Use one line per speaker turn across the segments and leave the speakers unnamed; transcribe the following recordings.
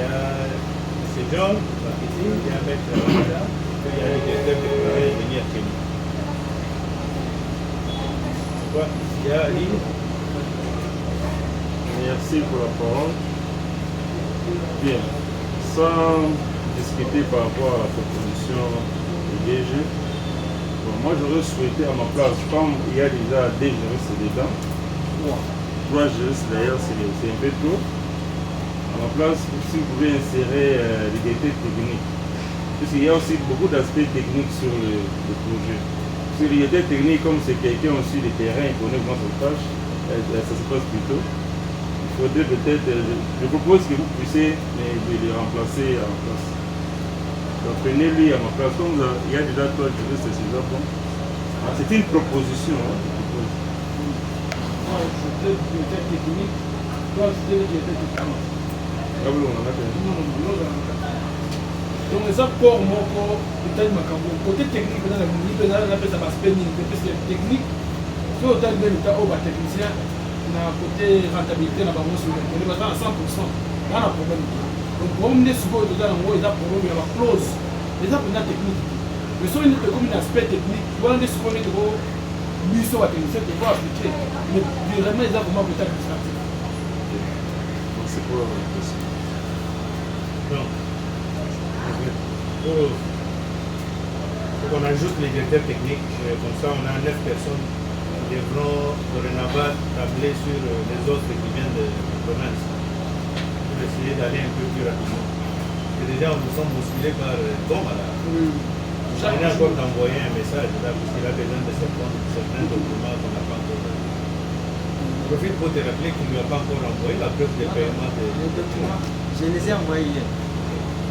y a M. John, marketing, il y a Maître Ramada, il y a le directeur de projet Denis Akemi. Il y a Ali.
Merci pour la parole. Bien, sans discuter par rapport à la proposition du DG, bon, moi j'aurais souhaité à ma place, comme il y a déjà des juristes dedans, 3 juristes d'ailleurs, c'est un peu trop. À ma place, si vous pouvez insérer l'égalité technique, puisqu'il y a aussi beaucoup d'aspects techniques sur le projet. Sur l'égalité technique, comme c'est quelqu'un aussi du terrain, il connaît comment ça se passe, ça se passe plutôt. Il faudrait peut-être, je propose que vous puissiez les remplacer en place. Donc prenez-lui à ma place, comme il y a déjà 3 juristes, c'est déjà bon. C'est une proposition. Hein,
moi, je suis directeur technique, toi, je suis directeur technique.
Ah oui, on en a fait.
Non. Donc, ça, pour moi, peut-être côté technique, on appelle ça spending, parce que technique, si on a bien l'état au technicien, on a côté rentabilité, on a à 100%, on a un problème. Donc, pour on est souvent dans un problème, il y a une clause, les appels techniques. Mais si on est comme un aspect technique, on est souvent des gros mission à technicien qui vont appliquer, mais vraiment, les vraiment côté administratif.
C'est pour la question.
Donc, on ajoute les directeurs techniques, comme ça on a 9 personnes qui devront dorénavant tabler sur les autres qui viennent de la province pour essayer d'aller un peu plus rapidement. Et déjà, nous sommes bousculés par Tom. Il vient encore d'envoyer un message là, parce qu'il a besoin de certains documents qu'on n'a pas encore. Je profite pour te rappeler qu'il ne lui a pas encore envoyé la preuve de paiement des documents.
Je les ai envoyés hier.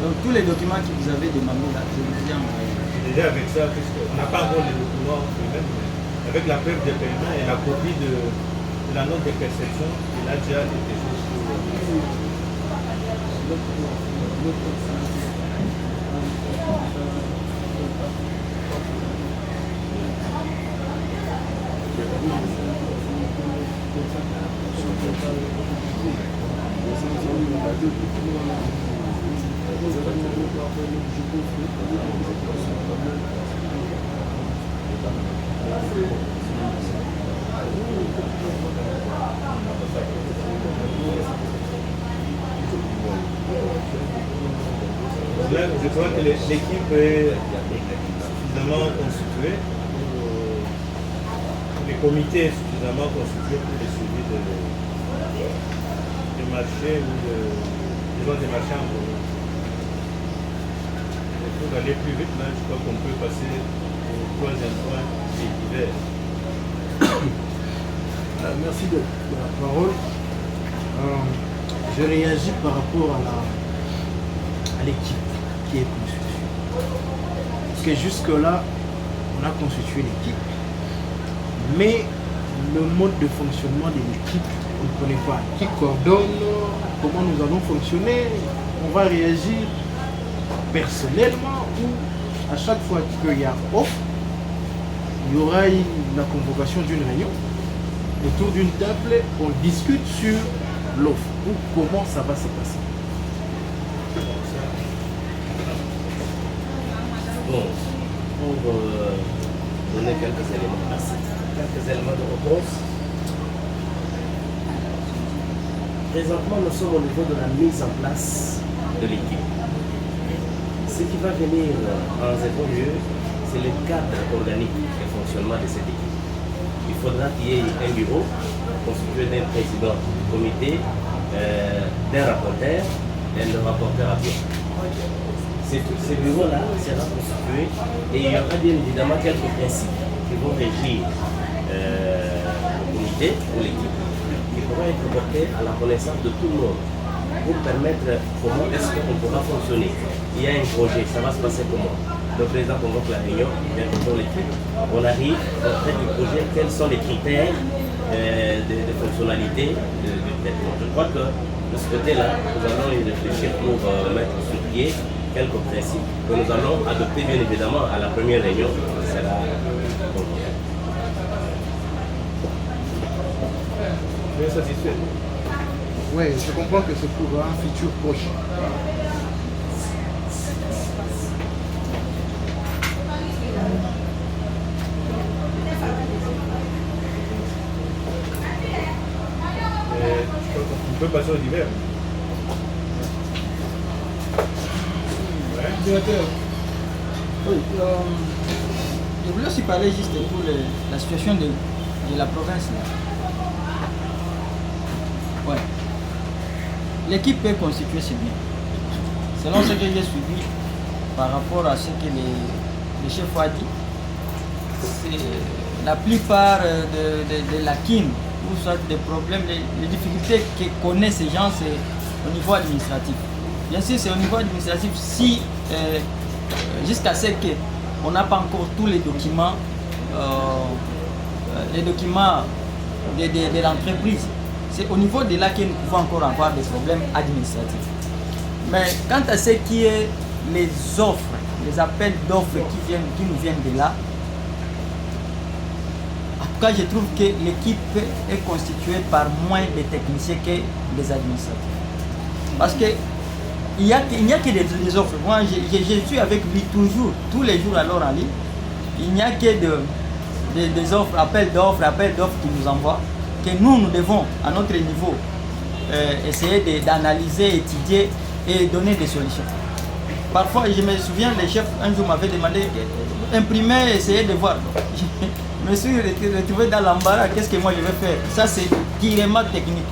Donc tous les documents que vous avez demandé là, je les ai envoyés.
Déjà avec ça, puisqu'on n'a pas encore les documents eux-mêmes, mais avec la preuve de paiement et la copie de la note de perception, il a déjà quelque chose sur là, je crois que l'équipe est suffisamment constituée, le comité est suffisamment constitué pour le suivi des marchés ou des marchés en gros. Pour aller plus vite, là, je crois qu'on peut passer au 3e point des divers.
Merci de la parole. Je réagis par rapport à l'équipe qui est constituée. Parce que jusque-là, on a constitué l'équipe, mais le mode de fonctionnement de l'équipe, on ne connaît pas. Qui coordonne, comment nous allons fonctionner, on va réagir personnellement ou à chaque fois qu'il y a offre, il y aura la convocation d'une réunion. Autour d'une table, on discute sur l'offre ou comment ça va se passer.
Bon, pour donner quelques éléments, merci. Quelques éléments de réponse. Présentement, nous sommes au niveau de la mise en place de l'équipe. Ce qui va venir en second lieu, c'est le cadre organique de fonctionnement de cette équipe. Il faudra qu'il y ait un bureau constitué d'un président du comité, d'un rapporteur et d'un rapporteur à pied. Ce bureau-là sera constitué et il y aura bien évidemment quelques principes qui vont régir le comité ou l'équipe qui pourront être portés à la connaissance de tout le monde pour permettre comment est-ce qu'on pourra fonctionner. Il y a un projet, ça va se passer comment? Le président convoque la réunion, il vient pour l'équipe. On arrive au trait du projet, quels sont les critères de fonctionnalité du traitement. Je crois que de ce côté-là, nous allons y réfléchir pour mettre sur pied quelques principes que nous allons adopter bien évidemment à la première réunion.
Bien satisfait.
Oui, je comprends que c'est pour un futur proche.
On peut passer au divers. Ouais.
Directeur,
Oui, je voulais aussi parler juste pour la situation de la province. Là. Ouais. L'équipe est constituée, c'est bien. Selon ce que j'ai suivi par rapport à ce que le chef a dit, c'est la plupart de la KIM, ou soit des problèmes, les difficultés que connaissent ces gens, c'est au niveau administratif. Bien sûr, c'est au niveau administratif si, jusqu'à ce qu'on n'a pas encore tous les documents de l'entreprise. C'est au niveau de là que nous pouvons encore avoir des problèmes administratifs. Mais quant à ce qui est les offres, les appels d'offres qui nous viennent de là, en tout cas, je trouve que l'équipe est constituée par moins de techniciens que des administratifs. Parce que il n'y a que des offres. Moi, je suis avec lui toujours, tous les jours alors en ligne. Il n'y a que des offres, appels d'offres qui nous envoient, que nous devons, à notre niveau, essayer d'analyser, étudier et donner des solutions. Parfois, je me souviens, le chef un jour m'avait demandé d'imprimer, essayer de voir. Je me suis retrouvé dans l'embarras, qu'est-ce que moi je vais faire? Ça, c'est purement technique.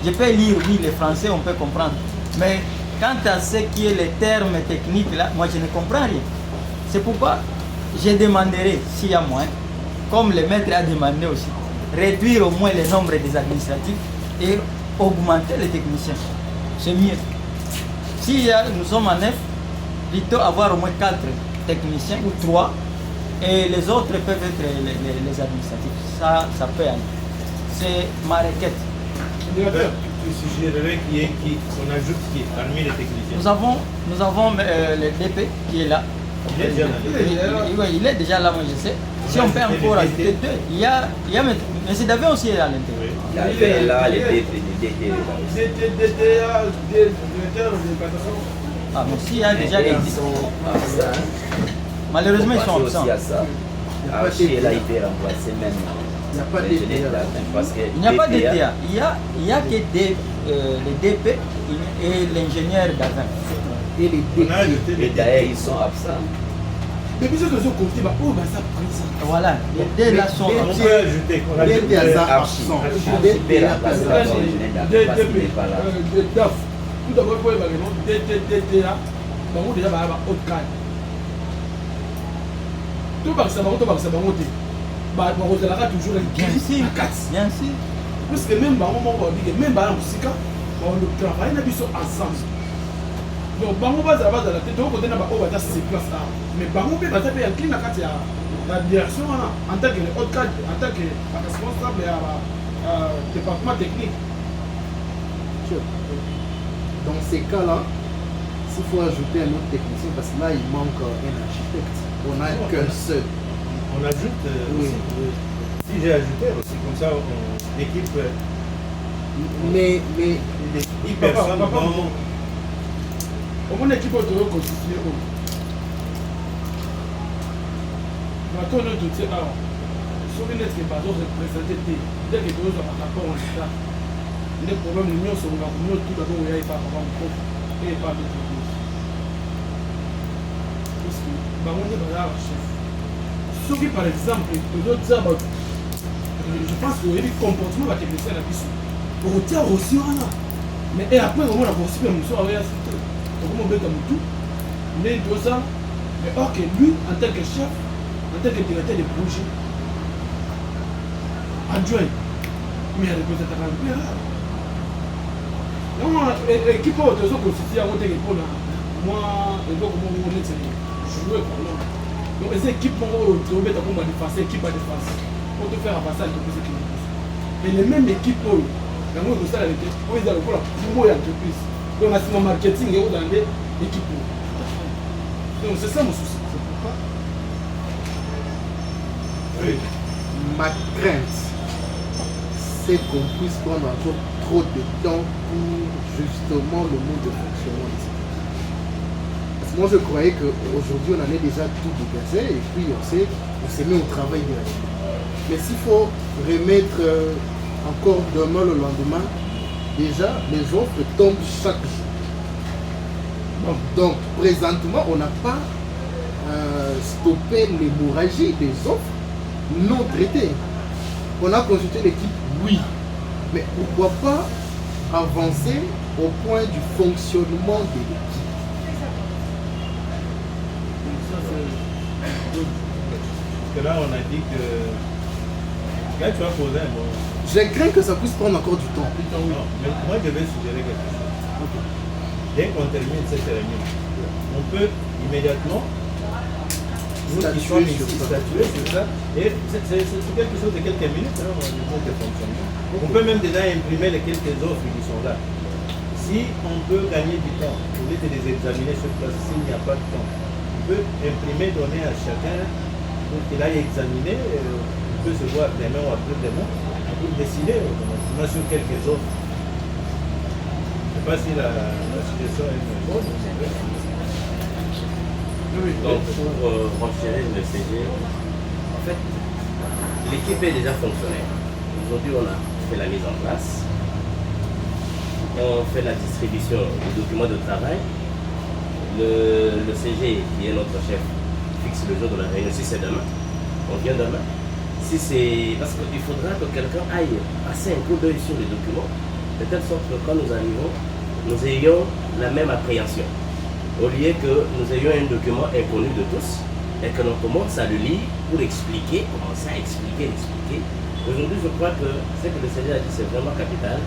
Je peux lire, oui, le français, on peut comprendre. Mais quant à ce qui est les termes techniques, là, moi je ne comprends rien. C'est pourquoi je demanderai, s'il y a moyen, comme le maître a demandé aussi, réduire au moins le nombre des administratifs et augmenter les techniciens. C'est mieux. Si nous sommes en 9, plutôt avoir au moins 4 techniciens ou 3 et les autres peuvent être les administratifs. Ça peut aller. C'est ma requête.
directeur.
Tu suggérerais qu'on ajoute qui parmi les techniciens?
Nous avons le DP qui est là.
Il est déjà là.
Oui, il est déjà là, moi je sais. Si on peut encore ajouter 2, il y a M. David aussi est à l'intérieur.
Il a fait là les DT.
DTA, directeur de passation.
Ah, mais s'il y a déjà des malheureusement ils sont absents.
Archie là, il peut remplacer même.
Il n'y a pas de DTA.
Parce que
Il n'y a pas de DTA. Il y a que les DP et l'ingénieur d'avant.
Et les
On a ajouté
Et
les
d'ailleurs, ils sont absents.
Mais puis ceux qui sont confiés, oh, bah ça prend ça.
Voilà, les deux là sont
On
absents.
peut ajouter. On ajoute
Archie peut remplacer la l'ingénieur d'avant parce qu'il n'est pas là.
DAF. Tout d'abord, il faut évaluer DTA. Donc, déjà, il y a un autre cadre. Tout le monde sait toujours
Bien sûr, bien sûr.
parce que même même on travaille ensemble. Donc bango baza la tête donc côté na ba o bata se place là mais bango pe bata pe incline na kati ya la direction en tant que le haut cadre en tant que responsable ya département technique.
Dans ces cas-là, s'il faut ajouter un autre technicien, parce que là, il manque un architecte. On n'a qu'un seul.
On ajoute
Oui.
aussi. Si j'ai ajouté aussi, comme ça, on équipe
Mais
10 personnes dont
Au moins l'équipe auto constituée. Maintenant nous tout c'est alors. Sur une est-ce que pas représenter dès que nous avons rapport en état. Les problèmes nous sont là, nous tout d'abord il y a pas avant et pas de tout. Parce que bah on est là chef. Ce qui par exemple d'autres je pense que le comportement va technicien la biso. Pour retirer aussi là. Mais et après on a aussi même sur avec comment on tout, mais tout ça, mais or que lui, en tant que chef, en tant que directeur de projet, adjoint, mais il y a des représentants un peu là. Donc, l'équipe auto constituée à côté de moi, et donc comment on est joué pour nous. Donc, les équipes vont tomber dans le défense, équipe à défense, pour te faire avancer à l'entreprise qui est. Et les mêmes équipes, dans le ça, ils ont pour la plus entreprise. Donc, à ce marketing et dans l'équipe. Donc, c'est ça mon souci. C'est pourquoi.
oui.
ma crainte, c'est qu'on puisse prendre encore trop de temps pour justement le mode de fonctionnement des équipes. Parce que moi je croyais qu'aujourd'hui on en est déjà tout dégagé et puis on s'est mis au travail directement. Mais s'il faut remettre encore demain le lendemain, déjà les offres tombent chaque jour. Donc présentement on n'a pas stoppé l'hémorragie des offres non traitées. On a consulté l'équipe, oui, mais pourquoi pas avancer au point du fonctionnement de l'équipe.
Parce que là, on a dit que... Là, tu vas poser un bon...
Je crains que ça puisse prendre encore du temps.
Non, mais moi, je vais suggérer quelque chose. Dès qu'on termine cette réunion, on peut immédiatement nous qui sommes ici statuer sur ça. Et c'est quelque chose de quelques minutes, hein, au niveau de fonctionnement. On peut même déjà imprimer les quelques offres qui sont là. Si on peut gagner du temps, au lieu de les examiner sur place, s'il n'y a pas de temps, on peut imprimer, donner à chacun pour qu'il aille examiner. On peut se voir demain ou après-demain pour décider automatiquement sur quelques offres. Je ne sais pas si la suggestion est bonne.
Donc pour renchérir le CG, en fait, l'équipe est déjà fonctionnelle. Aujourd'hui, on a fait la mise en place. On fait la distribution des documents de travail. Le CG, qui est notre chef, fixe le jour de la réunion. Si c'est demain, on vient demain. Si c'est... Parce qu'il faudra que quelqu'un aille passer un coup d'œil sur les documents, de telle sorte que quand nous arrivons, nous ayons la même appréhension. Au lieu que nous ayons un document inconnu de tous et que l'on commence à le lire pour expliquer, commencer à expliquer. Aujourd'hui, je crois que ce que le CG a dit, c'est vraiment capital.